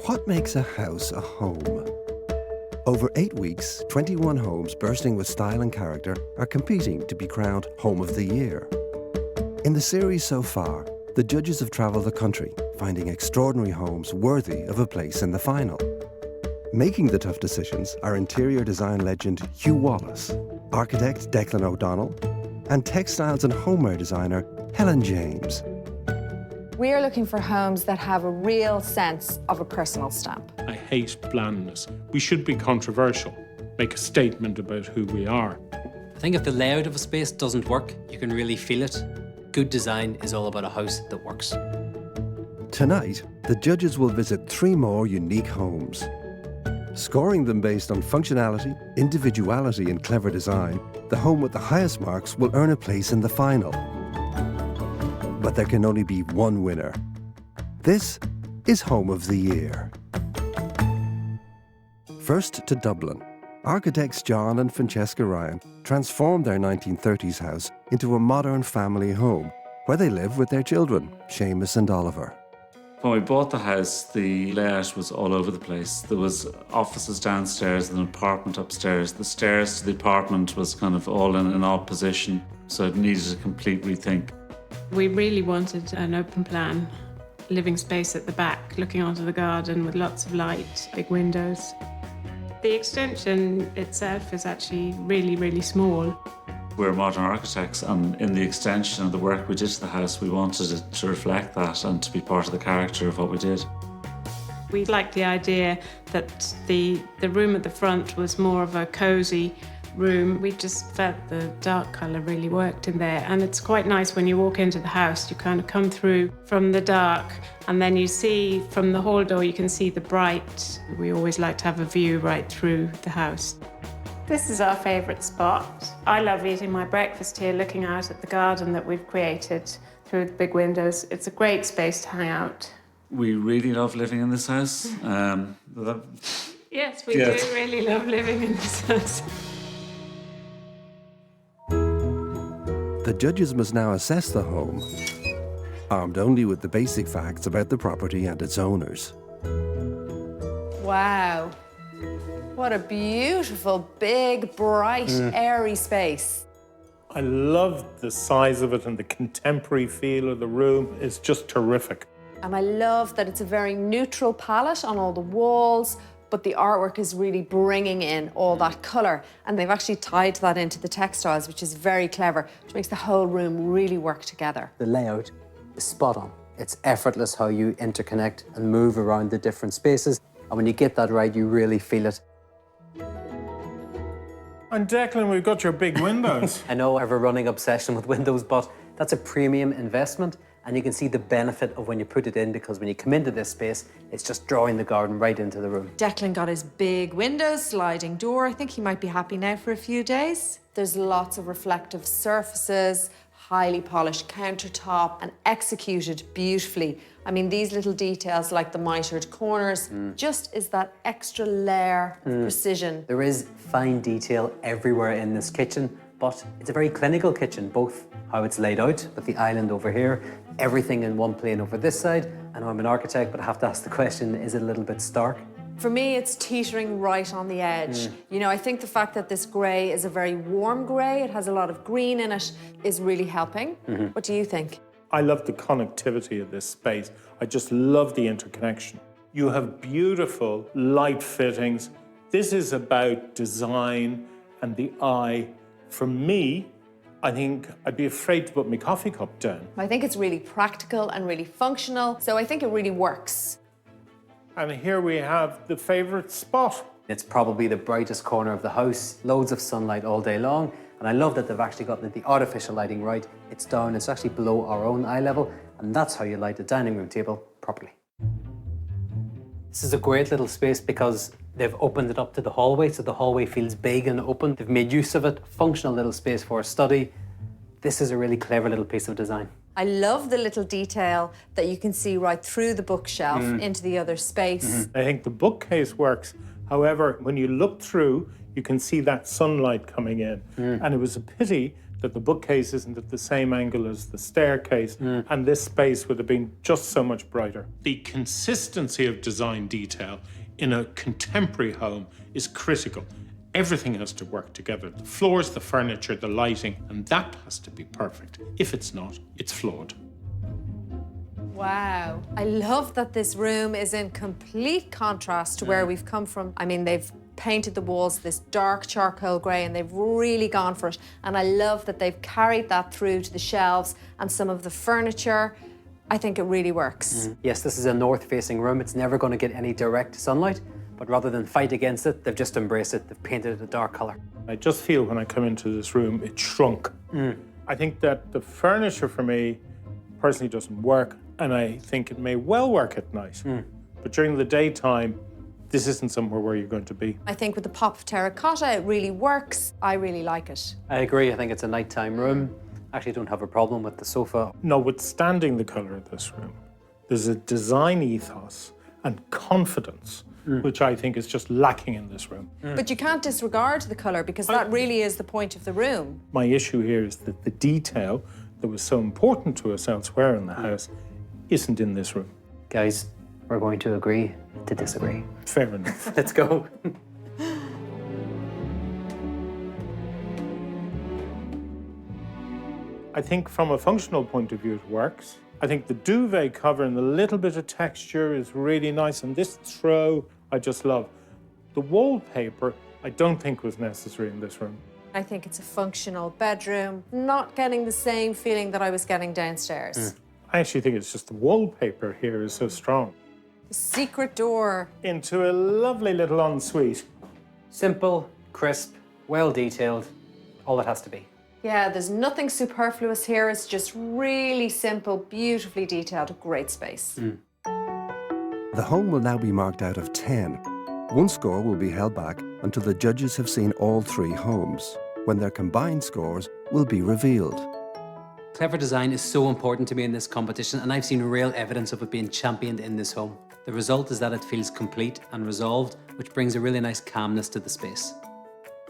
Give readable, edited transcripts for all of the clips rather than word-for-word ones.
What makes a house a home? Over 8 weeks, 21 homes bursting with style and character are competing to be crowned Home of the Year. In the series so far, the judges have travelled the country, finding extraordinary homes worthy of a place in the final. Making the tough decisions are interior design legend Hugh Wallace, architect Declan O'Donnell, and textiles and homeware designer Helen James. We are looking for homes that have a real sense of a personal stamp. I hate blandness. We should be controversial, make a statement about who we are. I think if the layout of a space doesn't work, you can really feel it. Good design is all about a house that works. Tonight, the judges will visit 3 more unique homes. Scoring them based on functionality, individuality and clever design, the home with the highest marks will earn a place in the final. But there can only be one winner. This is Home of the Year. First to Dublin. Architects John and Francesca Ryan transformed their 1930s house into a modern family home where they live with their children, Seamus and Oliver. When we bought the house, the layout was all over the place. There was offices downstairs and an apartment upstairs. The stairs to the apartment was kind of all in an odd position, so it needed a complete rethink. We really wanted an open plan living space at the back, looking onto the garden with lots of light, big windows. The extension itself is actually really, really small. We're modern architects, and in the extension of the work we did to the house, we wanted it to reflect that and to be part of the character of what we did. We liked the idea that the room at the front was more of a cosy room. We just felt the dark colour really worked in there, and it's quite nice when you walk into the house, you kind of come through from the dark and then you see from the hall door you can see the bright. We always like to have a view right through the house. This is our favourite spot. I love eating my breakfast here, looking out at the garden that we've created through the big windows. It's a great space to hang out. We really love living in this house. Yes, we do really love living in this house. The judges must now assess the home, armed only with the basic facts about the property and its owners. Wow. What a beautiful, big, bright, airy space. I love the size of it and the contemporary feel of the room. It's just terrific. And I love that it's a very neutral palette on all the walls, but the artwork is really bringing in all that colour. And they've actually tied that into the textiles, which is very clever, which makes the whole room really work together. The layout is spot on. It's effortless how you interconnect and move around the different spaces. And when you get that right, you really feel it. And Declan, we've got your big windows. I know I have a running obsession with windows, but that's a premium investment. And you can see the benefit of when you put it in, because when you come into this space, it's just drawing the garden right into the room. Declan got his big windows, sliding door. I think he might be happy now for a few days. There's lots of reflective surfaces, highly polished countertop, and executed beautifully. I mean, these little details like the mitered corners just is that extra layer of precision. There is fine detail everywhere in this kitchen, but it's a very clinical kitchen, both how it's laid out with the island over here, everything in one plane over this side. I know I'm an architect, but I have to ask the question, is it a little bit stark? For me, it's teetering right on the edge. You know, I think the fact that this grey is a very warm grey, it has a lot of green in it, is really helping. What do you think? I love the connectivity of this space. I just love the interconnection. You have beautiful light fittings. This is about design and the eye. For me, I think I'd be afraid to put my coffee cup down. I think it's really practical and really functional, so I think it really works. And here we have the favourite spot. It's probably the brightest corner of the house, loads of sunlight all day long. And I love that they've actually gotten the artificial lighting right. It's down, it's actually below our own eye level, and that's how you light the dining room table properly. This is a great little space because they've opened it up to the hallway, so the hallway feels big and open. They've made use of it, functional little space for a study. This is a really clever little piece of design. I love the little detail that you can see right through the bookshelf into the other space. I think the bookcase works. However, when you look through, you can see that sunlight coming in. And it was a pity that the bookcase isn't at the same angle as the staircase, and this space would have been just so much brighter. The consistency of design detail in a contemporary home is critical. Everything has to work together. The floors, the furniture, the lighting, and that has to be perfect. If it's not, it's flawed. Wow. I love that this room is in complete contrast to where we've come from. I mean, they've painted the walls this dark charcoal grey and they've really gone for it. And I love that they've carried that through to the shelves and some of the furniture. I think it really works. Yes, this is a north-facing room. It's never going to get any direct sunlight, but rather than fight against it, they've just embraced it. They've painted it a dark colour. I just feel when I come into this room, it shrunk. I think that the furniture for me personally doesn't work, and I think it may well work at night. But during the daytime, this isn't somewhere where you're going to be. I think with the pop of terracotta, it really works. I really like it. I agree. I think it's a nighttime room. Actually, don't have a problem with the sofa. Notwithstanding the colour of this room, there's a design ethos and confidence which I think is just lacking in this room. But you can't disregard the colour because that really is the point of the room. My issue here is that the detail that was so important to us elsewhere in the house isn't in this room. Guys, we're going to agree to disagree. Fair enough. Let's go. I think from a functional point of view, it works. I think the duvet cover and the little bit of texture is really nice, and this throw, I just love. The wallpaper, I don't think was necessary in this room. I think it's a functional bedroom, not getting the same feeling that I was getting downstairs. I actually think it's just the wallpaper here is so strong. The secret door. Into a lovely little ensuite. Simple, crisp, well detailed, all it has to be. Yeah, there's nothing superfluous here. It's just really simple, beautifully detailed, a great space. The home will now be marked out of 10. One score will be held back until the judges have seen all 3 homes, when their combined scores will be revealed. Clever design is so important to me in this competition, and I've seen real evidence of it being championed in this home. The result is that it feels complete and resolved, which brings a really nice calmness to the space.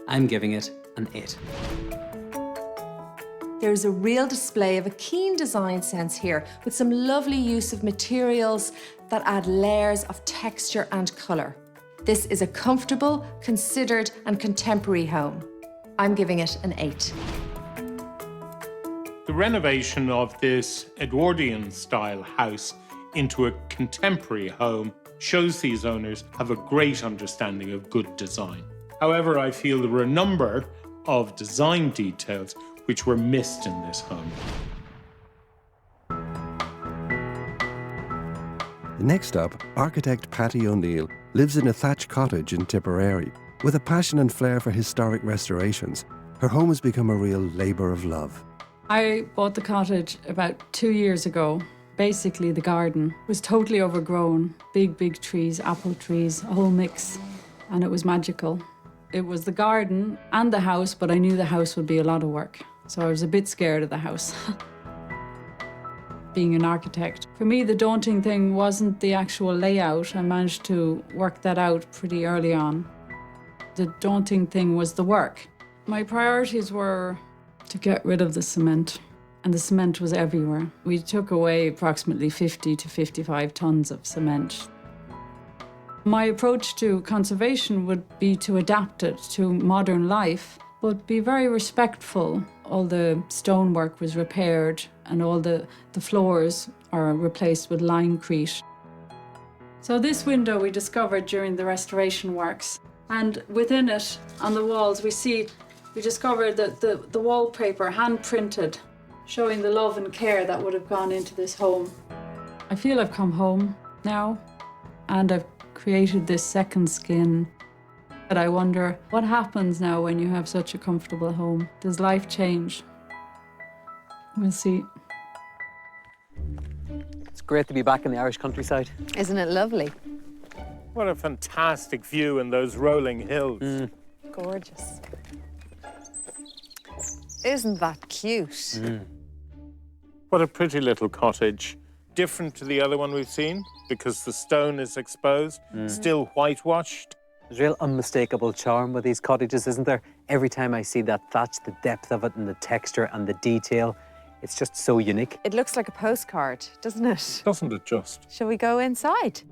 I'm giving it an 8. There's a real display of a keen design sense here, with some lovely use of materials that add layers of texture and colour. This is a comfortable, considered and contemporary home. I'm giving it an 8. The renovation of this Edwardian style house into a contemporary home shows these owners have a great understanding of good design. However, I feel there were a number of design details which were missed in this home. Next up, architect Patty O'Neill lives in a thatched cottage in Tipperary. With a passion and flair for historic restorations, her home has become a real labour of love. I bought the cottage about 2 years ago. Basically, the garden was totally overgrown. Big trees, apple trees, a whole mix. And it was magical. It was the garden and the house, but I knew the house would be a lot of work. So I was a bit scared of the house. Being an architect, for me, the daunting thing wasn't the actual layout. I managed to work that out pretty early on. The daunting thing was the work. My priorities were to get rid of the cement, and the cement was everywhere. We took away approximately 50 to 55 tons of cement. My approach to conservation would be to adapt it to modern life, but be very respectful. All the stonework was repaired and all the floors are replaced with limecrete. So this window we discovered during the restoration works, and within it, on the walls, we discovered that the wallpaper, hand-printed, showing the love and care that would have gone into this home. I feel I've come home now, and I've created this second skin. But I wonder, what happens now when you have such a comfortable home? Does life change? We'll see. It's great to be back in the Irish countryside. Isn't it lovely? What a fantastic view in those rolling hills. Gorgeous. Isn't that cute? What a pretty little cottage. Different to the other one we've seen because the stone is exposed, still whitewashed. There's real unmistakable charm with these cottages, isn't there? Every time I see that thatch, the depth of it and the texture and the detail, it's just so unique. It looks like a postcard, doesn't it? Doesn't it just? Shall we go inside?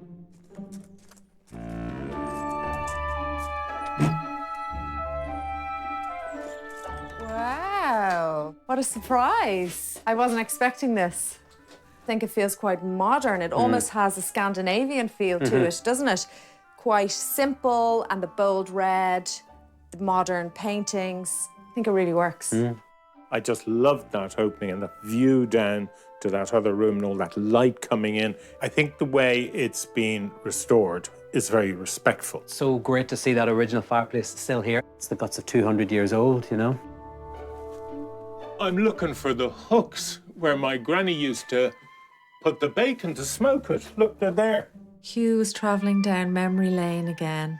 Wow, what a surprise. I wasn't expecting this. I think it feels quite modern. It almost has a Scandinavian feel to it, doesn't it? Quite simple, and the bold red, the modern paintings. I think it really works. I just loved that opening and the view down to that other room and all that light coming in. I think the way it's been restored is very respectful. So great to see that original fireplace still here. It's the guts of 200 years old, you know? I'm looking for the hooks where my granny used to put the bacon to smoke it. Look, they're there. Hugh was travelling down memory lane again.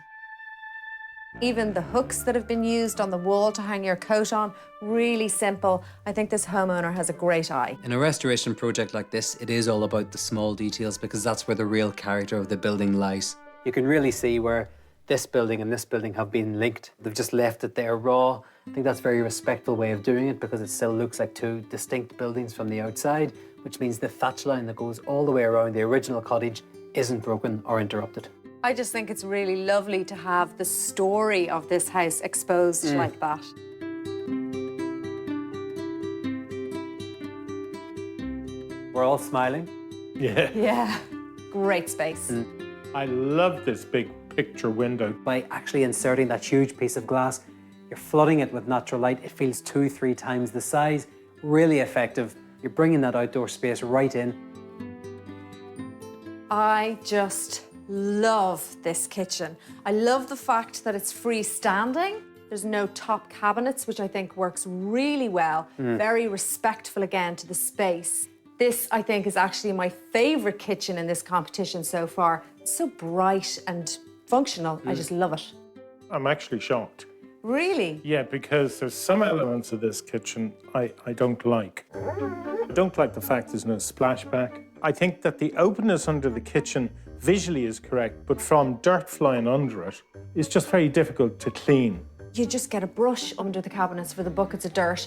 Even the hooks that have been used on the wall to hang your coat on, really simple. I think this homeowner has a great eye. In a restoration project like this, it is all about the small details because that's where the real character of the building lies. You can really see where this building and this building have been linked. They've just left it there raw. I think that's a very respectful way of doing it because it still looks like two distinct buildings from the outside, which means the thatch line that goes all the way around the original cottage isn't broken or interrupted. I just think it's really lovely to have the story of this house exposed like that. We're all smiling. Yeah. Yeah, great space. I love this big picture window. By actually inserting that huge piece of glass, you're flooding it with natural light. It feels 2-3 times the size. Really effective. You're bringing that outdoor space right in. I just love this kitchen. I love the fact that it's freestanding. There's no top cabinets, which I think works really well. Very respectful again to the space. This, I think, is actually my favourite kitchen in this competition so far. It's so bright and functional. I just love it. I'm actually shocked. Really? Yeah, because there's some elements of this kitchen I don't like. I don't like the fact there's no splashback. I think that the openness under the kitchen visually is correct, but from dirt flying under it, it's just very difficult to clean. You just get a brush under the cabinets for the buckets of dirt,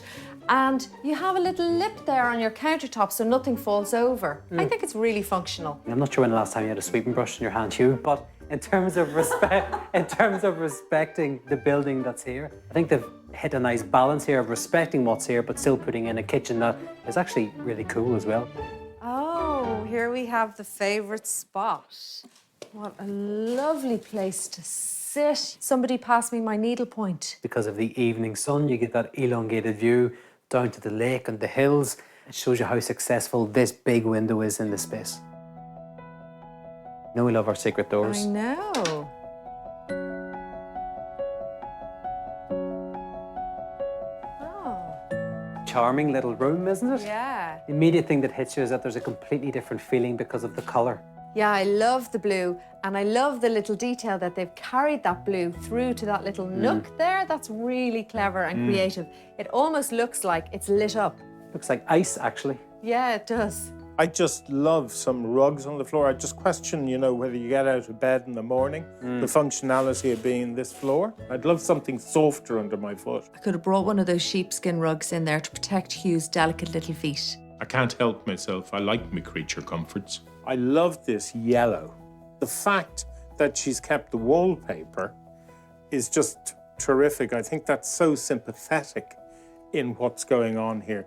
and you have a little lip there on your countertop so nothing falls over. I think it's really functional. I'm not sure when the last time you had a sweeping brush in your hand, Hugh, but in terms of respecting the building that's here, I think they've hit a nice balance here of respecting what's here, but still putting in a kitchen that is actually really cool as well. Oh, here we have the favourite spot. What a lovely place to sit. Somebody passed me my needlepoint. Because of the evening sun, you get that elongated view down to the lake and the hills. It shows you how successful this big window is in the space. You know we love our secret doors. I know. Oh. Charming little room, isn't it? Yeah. The immediate thing that hits you is that there's a completely different feeling because of the colour. Yeah, I love the blue, and I love the little detail that they've carried that blue through to that little nook there. That's really clever and creative. It almost looks like it's lit up. Looks like ice, actually. Yeah, it does. I just love some rugs on the floor. I just question, you know, whether you get out of bed in the morning, the functionality of being this floor. I'd love something softer under my foot. I could have brought one of those sheepskin rugs in there to protect Hugh's delicate little feet. I can't help myself. I like my creature comforts. I love this yellow. The fact that she's kept the wallpaper is just terrific. I think that's so sympathetic in what's going on here.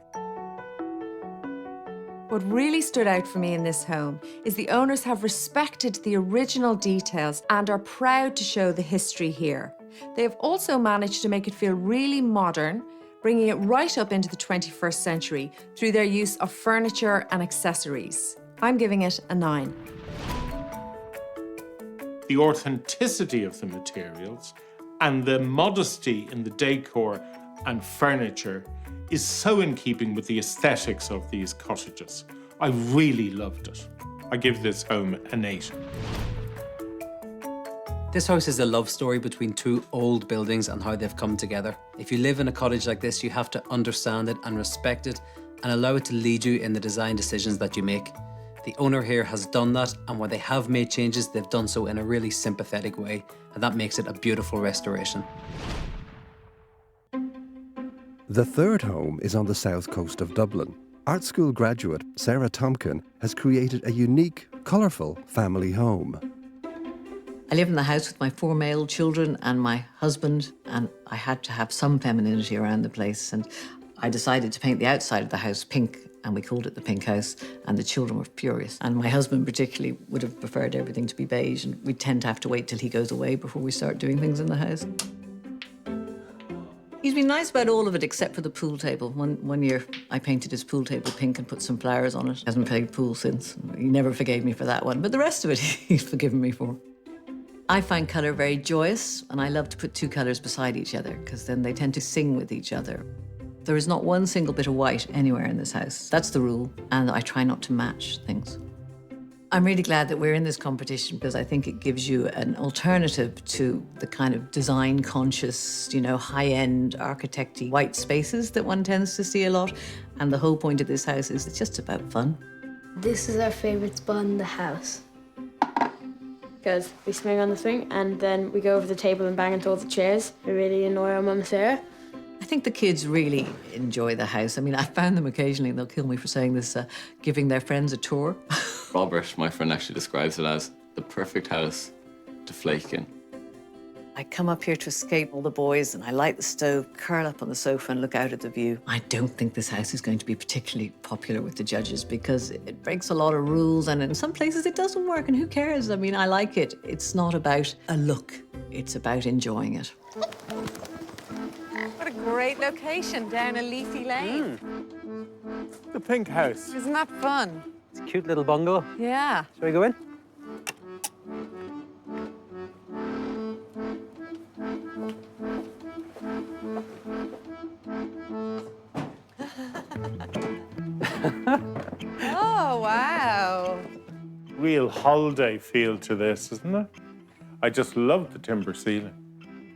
What really stood out for me in this home is the owners have respected the original details and are proud to show the history here. They have also managed to make it feel really modern, bringing it right up into the 21st century through their use of furniture and accessories. I'm giving it a 9. The authenticity of the materials and the modesty in the decor and furniture is so in keeping with the aesthetics of these cottages. I really loved it. I give this home an 8. This house is a love story between two old buildings and how they've come together. If you live in a cottage like this, you have to understand it and respect it and allow it to lead you in the design decisions that you make. The owner here has done that, and where they have made changes, they've done so in a really sympathetic way, and that makes it a beautiful restoration. The third home is on the south coast of Dublin. Art school graduate Sarah Tompkin has created a unique, colourful family home. I live in the house with my 4 male children and my husband, and I had to have some femininity around the place. And I decided to paint the outside of the house pink, and we called it the Pink House, and the children were furious. And my husband particularly would have preferred everything to be beige, and we tend to have to wait till he goes away before we start doing things in the house. He's been nice about all of it except for the pool table. One year I painted his pool table pink and put some flowers on it. He hasn't played pool since. He never forgave me for that one, but the rest of it he's forgiven me for. I find colour very joyous, and I love to put 2 colours beside each other because then they tend to sing with each other. There is not one single bit of white anywhere in this house. That's the rule, and I try not to match things. I'm really glad that we're in this competition because I think it gives you an alternative to the kind of design-conscious, high-end, architecty white spaces that one tends to see a lot. And the whole point of this house is it's just about fun. This is our favourite spot in the house. Because we swing on the swing and then we go over the table and bang into all the chairs. We really annoy our mum Sarah. I think the kids really enjoy the house. I mean, I found them occasionally, and they'll kill me for saying this, giving their friends a tour. Robert, my friend, actually describes it as the perfect house to flake in. I come up here to escape all the boys, and I light the stove, curl up on the sofa and look out at the view. I don't think this house is going to be particularly popular with the judges because it breaks a lot of rules, and in some places it doesn't work, and who cares? I mean, I like it. It's not about a look. It's about enjoying it. What a great location down a leafy lane. The Pink House. Isn't that fun? It's a cute little bungalow. Yeah. Shall we go in? Oh, wow. Real holiday feel to this, isn't it? I just love the timber ceiling.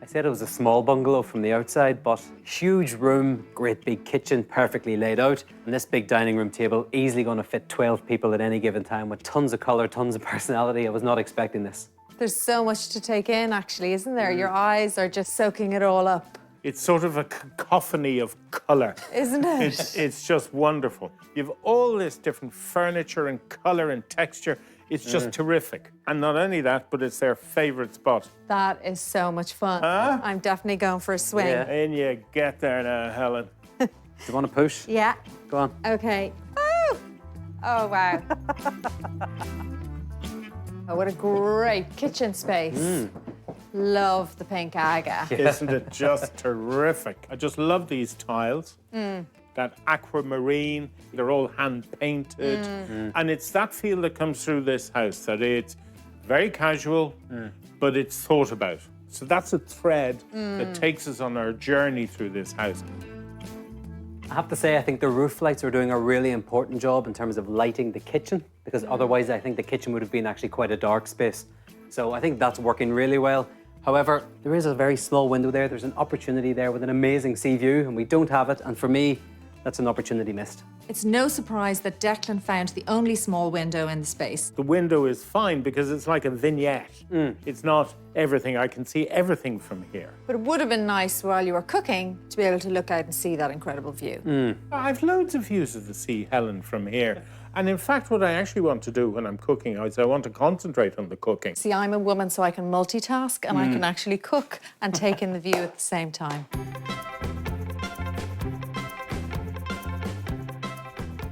I said it was a small bungalow from the outside, but huge room, great big kitchen, perfectly laid out. And this big dining room table, easily going to fit 12 people at any given time with tons of colour, tons of personality. I was not expecting this. There's so much to take in, actually, isn't there? Your eyes are just soaking it all up. It's sort of a cacophony of colour. Isn't it? It's just wonderful. You've all this different furniture and colour and texture. It's just terrific. And not only that, but it's their favourite spot. That is so much fun. Huh? I'm definitely going for a swing. Yeah. And you get there now, Helen. Do you want to push? Yeah. Go on. Okay. Woo! Oh, wow. Oh, what a great kitchen space. Love the pink agate. Isn't it just terrific? I just love these tiles. That aquamarine, they're all hand-painted. And it's that feel that comes through this house, that it's very casual, but it's thought about. So that's a thread that takes us on our journey through this house. I have to say, I think the roof lights are doing a really important job in terms of lighting the kitchen, because otherwise I think the kitchen would have been actually quite a dark space. So I think that's working really well. However, there is a very small window there. There's an opportunity there with an amazing sea view, and we don't have it. And for me, that's an opportunity missed. It's no surprise that Declan found the only small window in the space. The window is fine because it's like a vignette. It's not everything. I can see everything from here. But it would have been nice while you were cooking to be able to look out and see that incredible view. I've loads of views of the sea, Helen, from here. And in fact, what I actually want to do when I'm cooking is I want to concentrate on the cooking. See, I'm a woman, so I can multitask and I can actually cook and take in the view at the same time.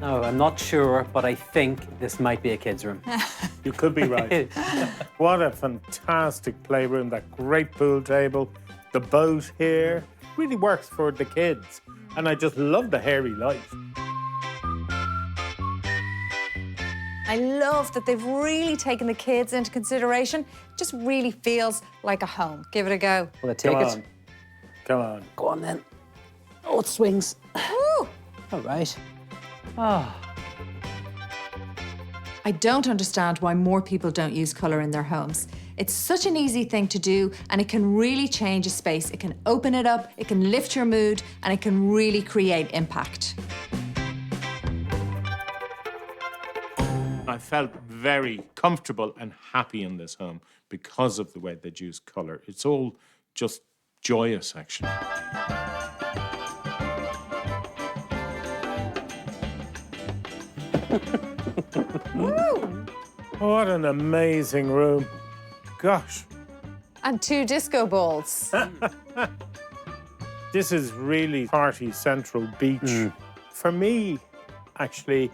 No, I'm not sure, but I think this might be a kid's room. You could be right. What a fantastic playroom, that great pool table, the boat here. Really works for the kids. And I just love the hairy light. I love that they've really taken the kids into consideration. It just really feels like a home. Give it a go. Will I take Come it? on. Come on. Go on then. Oh, it swings. Woo! All right. Oh. I don't understand why more people don't use colour in their homes. It's such an easy thing to do, and it can really change a space. It can open it up, it can lift your mood, and it can really create impact. I felt very comfortable and happy in this home because of the way they use colour. It's all just joyous, actually. What an amazing room. Gosh. And 2 disco balls. This is really party central beach. For me, actually,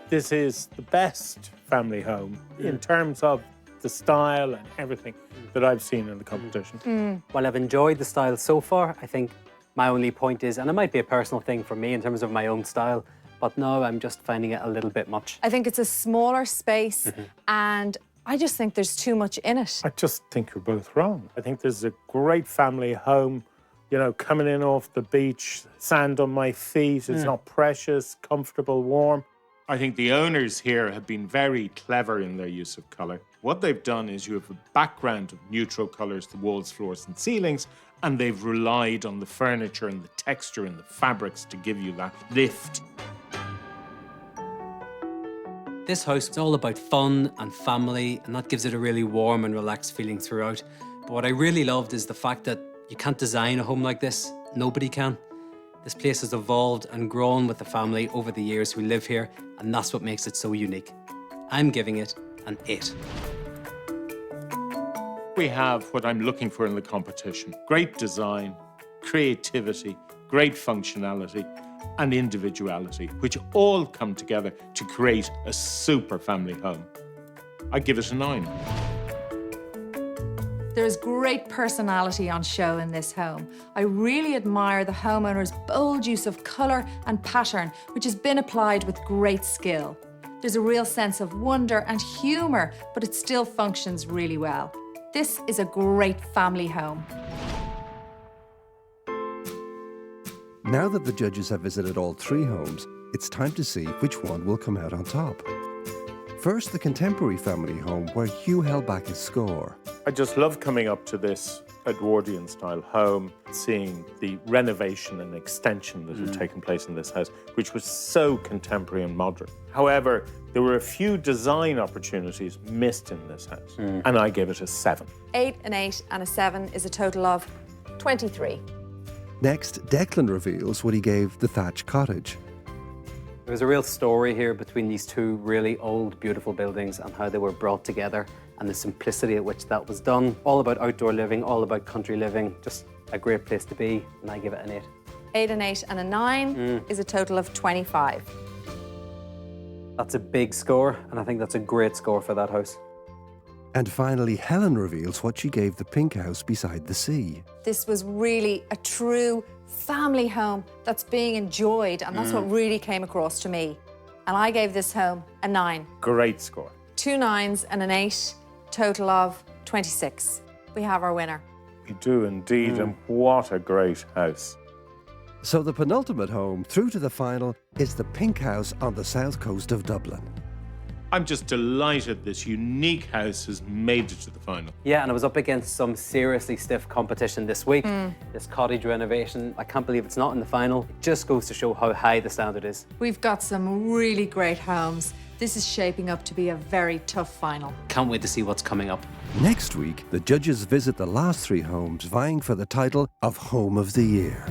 this is the best family home in terms of the style and everything that I've seen in the competition. While I've enjoyed the style so far, I think my only point is, and it might be a personal thing for me in terms of my own style, but now I'm just finding it a little bit much. I think it's a smaller space and I just think there's too much in it. I just think you're both wrong. I think this is a great family home, you know, coming in off the beach, sand on my feet, it's not precious, comfortable, warm. I think the owners here have been very clever in their use of colour. What they've done is you have a background of neutral colours, the walls, floors and ceilings, and they've relied on the furniture and the texture and the fabrics to give you that lift. This house is all about fun and family, and that gives it a really warm and relaxed feeling throughout. But what I really loved is the fact that you can't design a home like this. Nobody can. This place has evolved and grown with the family over the years who live here, and that's what makes it so unique. I'm giving it an 8. We have what I'm looking for in the competition. Great design, creativity, great functionality, and individuality, which all come together to create a super family home. I give it a 9. There's great personality on show in this home. I really admire the homeowner's bold use of colour and pattern, which has been applied with great skill. There's a real sense of wonder and humour, but it still functions really well. This is a great family home. Now that the judges have visited all 3 homes, it's time to see which one will come out on top. First, the contemporary family home where Hugh held back his score. I just love coming up to this Edwardian style home, seeing the renovation and extension that had taken place in this house, which was so contemporary and modern. However, there were a few design opportunities missed in this house, and I gave it a 7. 8, an 8 and a 7 is a total of 23. Next, Declan reveals what he gave the thatched cottage. There's a real story here between these 2 really old, beautiful buildings and how they were brought together and the simplicity at which that was done. All about outdoor living, all about country living, just a great place to be, and I give it an 8. 8, an 8 and a 9 is a total of 25. That's a big score, and I think that's a great score for that house. And finally, Helen reveals what she gave the pink house beside the sea. This was really a true family home that's being enjoyed, and that's what really came across to me. And I gave this home a 9. Great score. 2 9s and an 8, total of 26. We have our winner. We do indeed, and what a great house. So the penultimate home through to the final is the pink house on the south coast of Dublin. I'm just delighted this unique house has made it to the final. Yeah, and I was up against some seriously stiff competition this week. This cottage renovation, I can't believe it's not in the final. It just goes to show how high the standard is. We've got some really great homes. This is shaping up to be a very tough final. Can't wait to see what's coming up. Next week, the judges visit the last 3 homes vying for the title of Home of the Year.